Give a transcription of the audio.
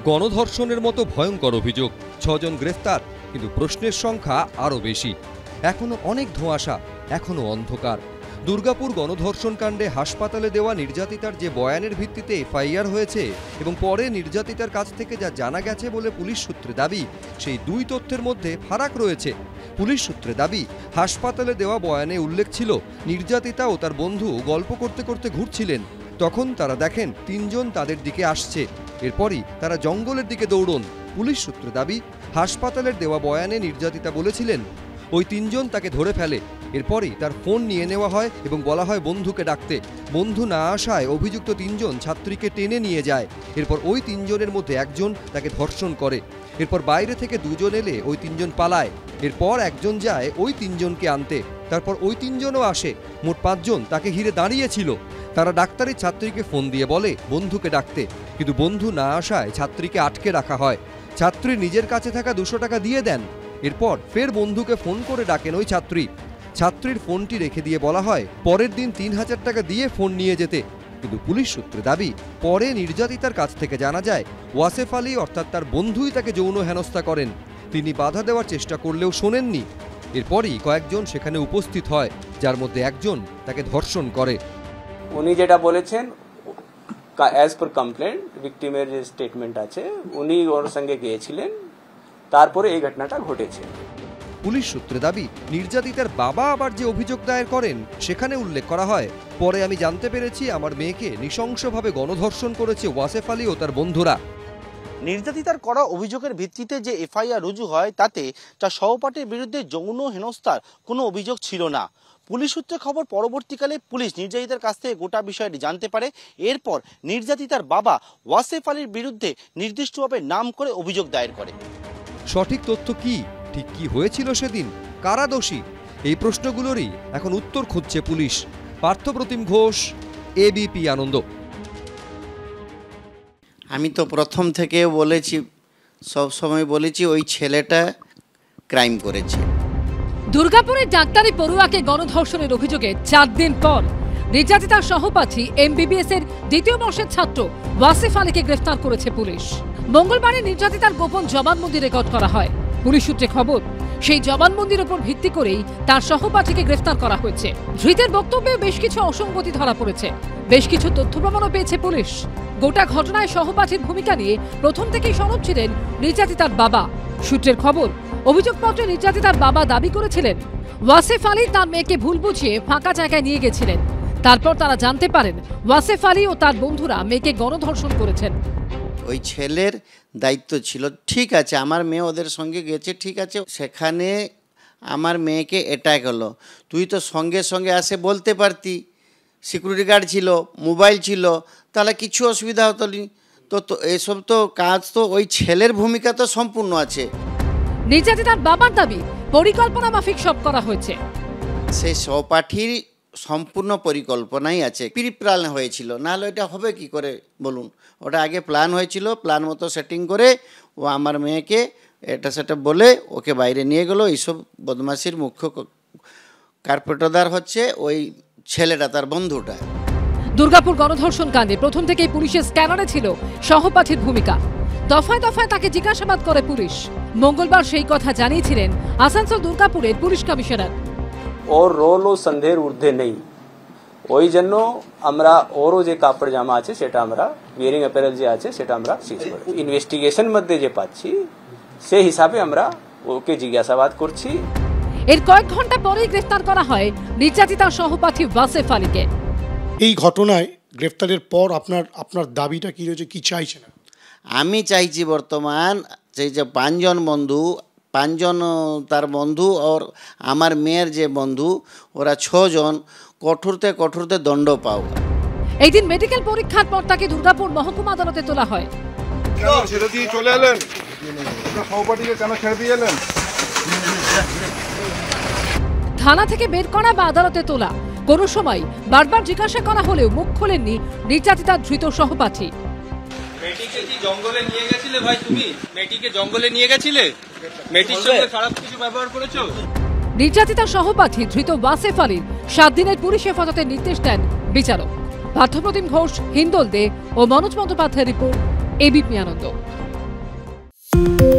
গণধর্ষণের মতো ভয়ঙ্কর অভিযোগ, 6 জন গ্রেফতার, কিন্তু প্রশ্নের সংখ্যা আরও বেশি। এখনো অনেক ধোঁয়াশা, এখনো অন্ধকার। দুর্গাপুর গণধর্ষণ কাণ্ডে হাসপাতালে দেওয়া নির্যাতিতার যে বয়ানের ভিত্তিতে এফআইআর হয়েছে এবং পরে নির্যাতিতার কাছ থেকে যা জানা গেছে বলে পুলিশ সূত্রে দাবি, সেই দুই তথ্যের মধ্যে ফারাক রয়েছে। পুলিশ সূত্রে দাবি, হাসপাতালে দেওয়া বয়ানে উল্লেখ ছিল নির্যাতিতা ও তার বন্ধু গল্প করতে করতে ঘুরছিলেন। তখন তারা দেখেন 3 জন তাদের দিকে আসছে। এরপরই তারা জঙ্গলের দিকে দৌড়ন। পুলিশ সূত্রে দাবি, হাসপাতালের দেওয়া বয়ানে নির্যাতিতা বলেছিলেন ওই 3 জন তাকে ধরে ফেলে। এরপরই তার ফোন নিয়ে নেওয়া হয় এবং বলা হয় বন্ধুকে ডাকতে। বন্ধু না আসায় অভিযুক্ত 3 জন ছাত্রীকে টেনে নিয়ে যায়। এরপর ওই 3 জনের মধ্যে একজন তাকে ধর্ষণ করে। এরপর বাইরে থেকে 2 জন এলে ওই 3 জন পালায়। এরপর একজন যায় ওই 3 জনকে আনতে। তারপর ওই 3 জনও আসে। মোট 5 জন তাকে ঘিরে দাঁড়িয়েছিল। তারা ডাক্তারি ছাত্রীকে ফোন দিয়ে বলে বন্ধুকে ডাকতে, কিন্তু বন্ধু না আসায় ছাত্রীকে আটকে রাখা হয়। ছাত্রী নিজের কাছে থাকা 200 টাকা দিয়ে দেন। এরপর ফের বন্ধুকে ফোন করে ডাকেন ওই ছাত্রী। ছাত্রীর ফোনটি রেখে দিয়ে বলা হয় পরের দিন 3000 টাকা দিয়ে ফোন নিয়ে যেতে। কিন্তু পুলিশ সূত্রে দাবি, পরে নির্যাতিতার কাছ থেকে জানা যায় ওয়াসেফ আলী অর্থাৎ তার বন্ধুই তাকে যৌন হেনস্থা করেন। তিনি বাধা দেওয়ার চেষ্টা করলেও শোনেননি। এরপরই কয়েকজন সেখানে উপস্থিত হয়, যার মধ্যে একজন তাকে ধর্ষণ করে। উনি যেটা বলেছেন অ্যাজ পার কমপ্লেন্ট, ভিকটিমের যে স্টেটমেন্ট আছে, উনি ওর সঙ্গে গিয়েছিলেন, তারপরে এই ঘটনাটা ঘটেছে। পুলিশ সূত্রে দাবি, নির্যাতিতার বাবা আবার যে অভিযোগ দায়ের করেন সেখানে উল্লেখ করা হয়, পরে আমি জানতে পেরেছি আমার মেয়েকে নৃশংসভাবে গণধর্ষণ করেছে ওয়াসেফ আলী ও তার বন্ধুরা। নির্যাতিতার করা অভিযোগের ভিত্তিতে যে এফআইআর রুজু হয় তাতে তার সহপাঠীর বিরুদ্ধে যৌন হেনস্থার কোনো অভিযোগ ছিল না। পুলিশ সূত্রে খবর, পরবর্তীকালে পুলিশ নির্যাতিতার কাছ থেকে গোটা বিষয়টি জানতে পারে। এরপর নির্যাতিতার বাবা ওয়াসেফ আলীর বিরুদ্ধে নির্দিষ্টভাবে নাম করে অভিযোগ দায়ের করে। সঠিক তথ্য কি, ঠিক কি হয়েছিল সেদিন, কারা দোষী, এই প্রশ্নগুলোরই এখন উত্তর খুঁজছে পুলিশ। পার্থপ্রতিম ঘোষ, এবিপি আনন্দ। আমি তো প্রথম থেকে বলেছি, সব সময় বলেছি ওই ছেলেটা ক্রাইম করেছে। দুর্গাপুরের ডাক্তারি পড়ুয়াকে গণধর্ষণের অভিযোগে 4 দিন পর নির্যাতিতার সহপাঠী এমবিবিএস এর 2য় বর্ষের ছাত্র ওয়াসেফ আলীকে গ্রেফতার করেছে পুলিশ। মঙ্গলবারে নির্যাতিতার গোপন জবানবন্দি রেকর্ড করা হয়। পুলিশ সূত্রে খবর, সেই জবানবন্দির উপর ভিত্তি করেই তার সহপাঠীকে গ্রেফতার করা হয়েছে। ধৃতের বক্তব্যে বেশ কিছু অসঙ্গতি ধরা পড়েছে। বেশ কিছু তথ্য প্রমাণও পেয়েছে পুলিশ। গোটা ঘটনায় সহপাঠীর ভূমিকা নিয়ে প্রথম থেকেই সরব ছিলেন নির্যাতিতার বাবা। সূত্রের খবর, অভিযোগপত্রে নির্যাতিতার বাবা দাবি করেছিলেন ওয়াসেফ আলী তার মেয়েকে ভুল বুঝিয়ে ফাঁকা জায়গায় নিয়ে গেছিলেন। তারপর তারা জানতে পারেন ওয়াসেফ আলী ও তার বন্ধুরা মেয়েকে গণধর্ষণ করেছেন। ওই ছেলের দায়িত্ব ছিল, ঠিক আছে আমার মেয়ে ওদের সঙ্গে গেছে, ঠিক আছে, সেখানে আমার মেয়েকে অ্যাটাক হলো, তুই তো সঙ্গে সঙ্গে আসে বলতে পারতি, সিকিউরিটি গার্ড ছিল, মোবাইল ছিল, তাহলে কিছু অসুবিধা হতো না। তো এসব তো কাজ তো ওই ছেলের ভূমিকা তো সম্পূর্ণ আছে। নির্যাতিতার বাবার দাবি, পরিকল্পনা মাফিক সব করা হয়েছে। সেই সহপাঠীর সম্পূর্ণ পরিকল্পনাই আছে, প্রি প্ল্যান হয়েছিল, নাহলে এটা হবে কি করে বলুন। ওটা আগে প্ল্যান হয়েছিল, প্ল্যান মতো সেটিং করে ও আমার মেয়েকে এটা সেটা বলে ওকে বাইরে নিয়ে গেলো। এইসব বদমাশির মুখ্য কার্পেটদার হচ্ছে ওই ছেলেটা, তার বন্ধুটা। দুর্গাপুর গণধর্ষণ কাণ্ডে প্রথম থেকেই পুলিশের স্ক্যানারে ছিল সহপাঠীর ভূমিকা। দফায় দফায় তাকে জিজ্ঞাসাবাদ করে পুলিশ। মঙ্গলবার সেই কথা জানিয়েছিলেন আসানসোল দুর্গাপুরের পুলিশ কমিশনার। ওর রোল ও সন্দেহের ঊর্ধ্বে নেই, ওই জন্য আমরা ওরও যে কাপড় জামা আছে সেটা আমরা ওয়্যারিং অ্যাপারেল যে আছে সেটা আমরা সিজ করি। ইনভেস্টিগেশন মধ্যে যে পাচ্ছি সেই হিসাবে আমরা ওকে জিজ্ঞাসাবাদ করছি। এর কয়েক ঘন্টা পরেই গ্রেফতার করা হয় নির্যাতিতার সহপাঠী ওয়াসেফ আলীকে। এই ঘটনায় গ্রেফতারের পর আপনার দাবিটা কি রয়েছে, কি চাইছেন? আমি চাইছি বর্তমান সেই যে 5 জন বন্ধু, 5 জন তার বন্ধু আর আমার মেয়ের যে বন্ধু, ওরা 6 জন কঠোরতে দণ্ড পাও। এই দিন মেডিকেল পরীক্ষার পর তাকে দুর্গাপুর মহকুমা আদালতে তোলা হয়। ছেড়ে দিয়ে চলে এলেন, সহপাঠীকে কেন ছেড়ে দিয়ে এলেন? থানা থেকে বের করা বা আদালতে তোলা, কোনো সময় বারবার জিজ্ঞাসা করা হলেও মুখ খোলেননি নির্যাতিতার ধৃত সহপাঠী। মেয়েটিকে কি জঙ্গলে নিয়ে গেছিলে ভাই? তুমি মেয়েটিকে জঙ্গলে নিয়ে গেছিলে? মেয়েটির সঙ্গে খারাপ কিছু ব্যবহার করেছো? নির্যাতিতার সহপাঠী ধৃত ওয়াসেফ আলীর 7 দিনের পুলিশ হেফাজতের নির্দেশ দেন বিচারক। পার্থপ্রতিম ঘোষ, হিন্দল দে ও মনোজ বন্দ্যোপাধ্যায়ের রিপোর্ট, এবিপি আনন্দ। দিন।